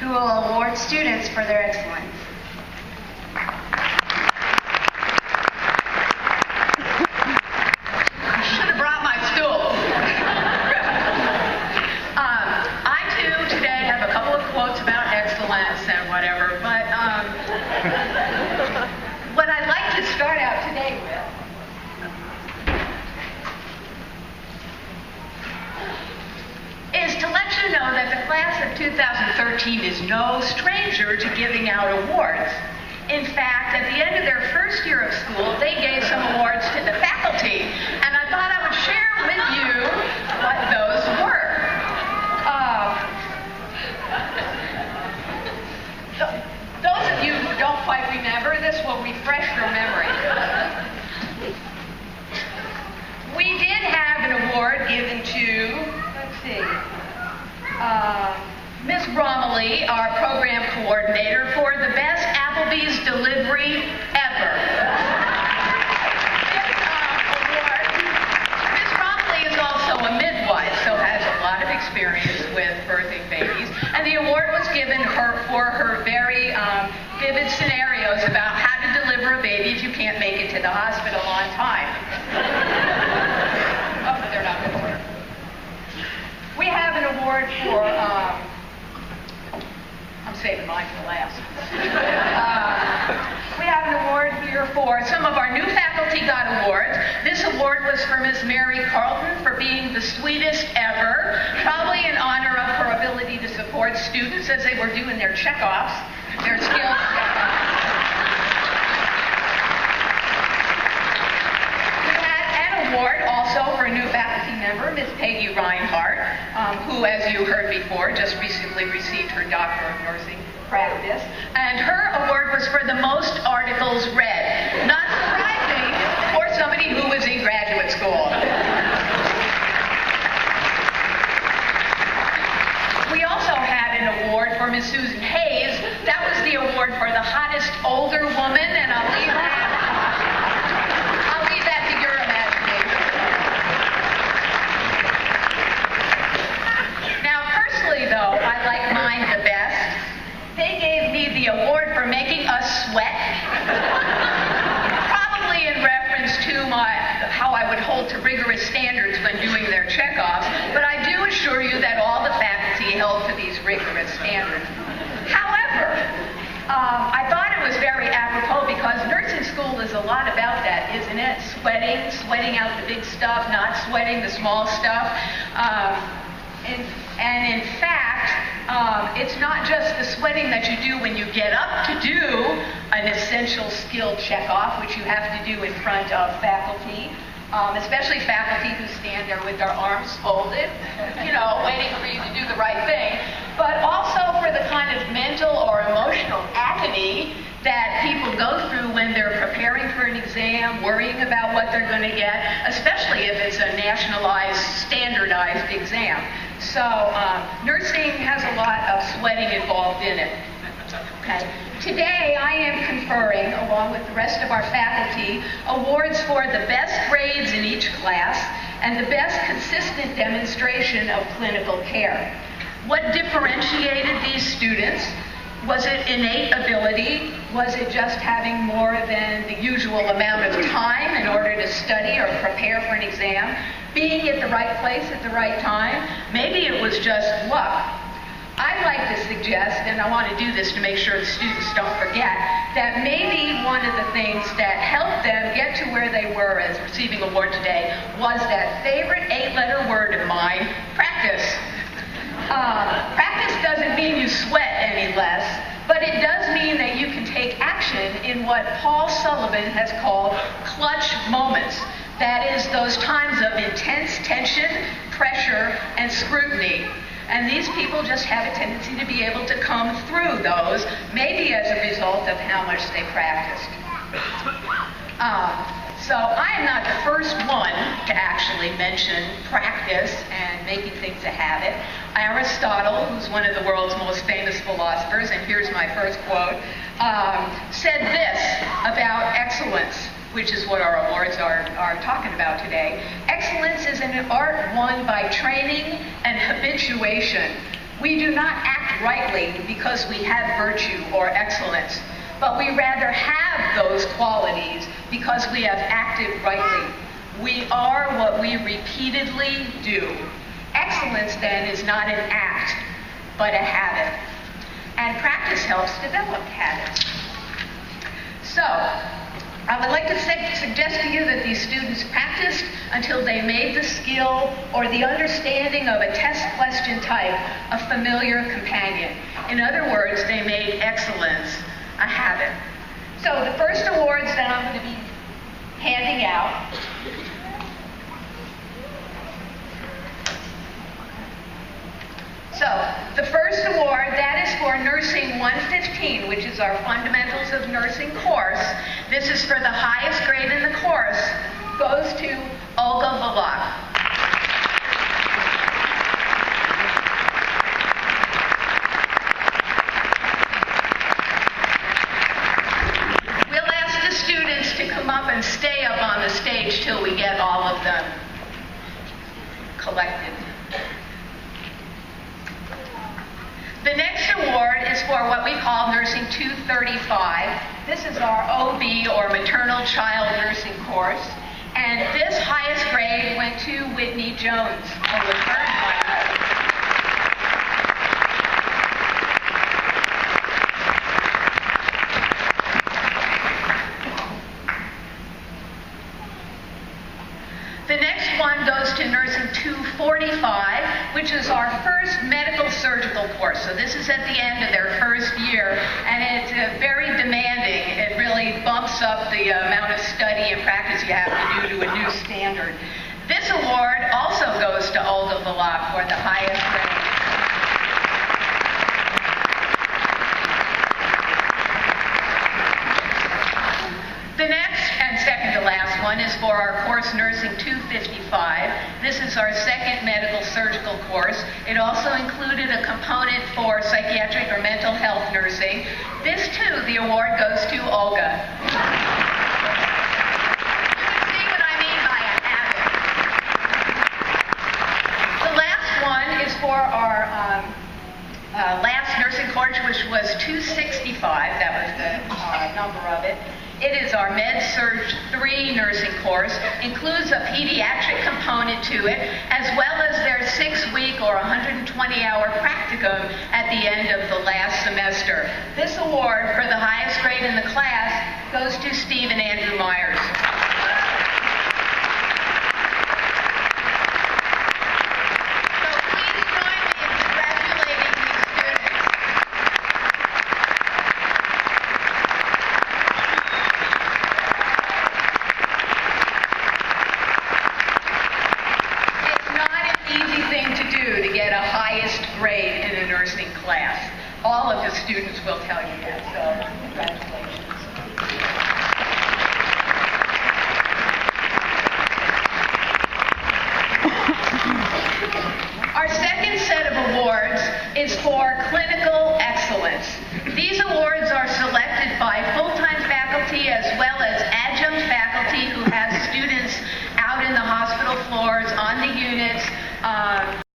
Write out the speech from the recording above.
who will award students for their excellence. I should have brought my stool. I too today have a couple of quotes about excellence and whatever, but what I'd like to start out today with is to let you know that the class of 2013 is no stranger to giving out awards. In fact, at the end of their first year of school, they gave some awards to the faculty, and I thought I would share with you what those were. Those of you who don't quite remember, this will refresh your memory. We did have an award given to, let's see, Ms. Bromley, our program coordinator, for the best Applebee's delivery ever. This award, Ms. Bromley is also a midwife, so has a lot of experience with birthing babies, and the award was given her for her very vivid scenarios about how to deliver a baby if you can't make it to the hospital on time. Oh, they're not in order. We have an award for, I'm saving mine for last. We have an award here for some of our new faculty got awards. This award was for Ms. Mary Carlton for being the sweetest ever, probably in honor of her ability to support students as they were doing their checkoffs, their skills checkoffs. Award also for a new faculty member, Ms. Peggy Reinhardt, who, as you heard before, just recently received her Doctor of Nursing practice. And her award was for the most articles read. Not surprising for somebody who was in graduate school. We also had an award for Ms. Susan Hayes. That was the award for the hottest older woman, and I'll leave that to your imagination. Now, personally, though, I like mine the best. They gave me the award for making us sweat. Probably in reference to how I would hold to rigorous standards when doing their checkoffs, but I do assure you that all the faculty held to these rigorous standards. However, I thought it was very apropos because nursing school is a lot about that, isn't it? Sweating out the big stuff, not sweating the small stuff. And in fact, it's not just the sweating that you do when you get up to do an essential skill checkoff, which you have to do in front of faculty, especially faculty who stand there with their arms folded, waiting for you to do the right thing, but also for the kind of mental or emotional agony that people go through when they're preparing for an exam, worrying about what they're going to get, especially if it's a nationalized, standardized exam. So nursing has a lot of sweating involved in it. Okay. Today I am conferring, along with the rest of our faculty, awards for the best grades in each class and the best consistent demonstration of clinical care. What differentiated these students? Was it innate ability? Was it just having more than the usual amount of time in order to study or prepare for an exam? Being at the right place at the right time? Maybe it was just luck. I'd like to suggest, and I want to do this to make sure the students don't forget, that maybe one of the things that helped them get to where they were as receiving an award today was that favorite 8-letter word of mine, practice. Practice doesn't mean you sweat any less, but it does mean that you can take action in what Paul Sullivan has called clutch moments. That is, those times of intense tension, pressure, and scrutiny. And these people just have a tendency to be able to come through those, maybe as a result of how much they practiced. So I am not the first one to actually mention practice and making things a habit. Aristotle, who's one of the world's most famous philosophers, and here's my first quote, said this about excellence, which is what our awards are talking about today. Excellence is an art won by training and habituation, We do not act rightly because we have virtue or excellence, but we rather have those qualities because we have acted rightly. We are what we repeatedly do. Excellence, then, is not an act, but a habit. And practice helps develop habits. So, I would like to suggest to you that these students practiced until they made the skill or the understanding of a test question type a familiar companion. In other words, they made excellence a habit. So the first awards that I'm going to be handing out . So the first award, that is for Nursing 115, which is our Fundamentals of Nursing course. This is for the highest grade in the course, goes to Olga Valak. We'll ask the students to come up and stay up on the stage till we get all of them collected. The next award is for what we call Nursing 235. This is our OB, or Maternal Child Nursing course. And this highest grade went to Whitney Jones, who was earned one. The next one goes to Nursing 245, which is our first medical surgical course. So this is at the end of their first year, and it's very demanding. It really bumps up the amount of study and practice you have to do to a new standard. This award also goes to Olga Valak for the highest grade. The next and second to last one is for our course Nursing 255. This is our second medical surgical course. It also included a component for psychiatric or mental health nursing. This too, the award goes to Olga. You can see what I mean by a habit. The last one is for our last nursing course, which was 265. That was the number of it. It is our Med-Surg 3 nursing course, includes a pediatric component to it, as well as their 6-week or 120-hour practicum at the end of the last semester. This award for the highest grade in the class goes to Steve and Andrew Myers. Grade in a nursing class. All of the students will tell you that. So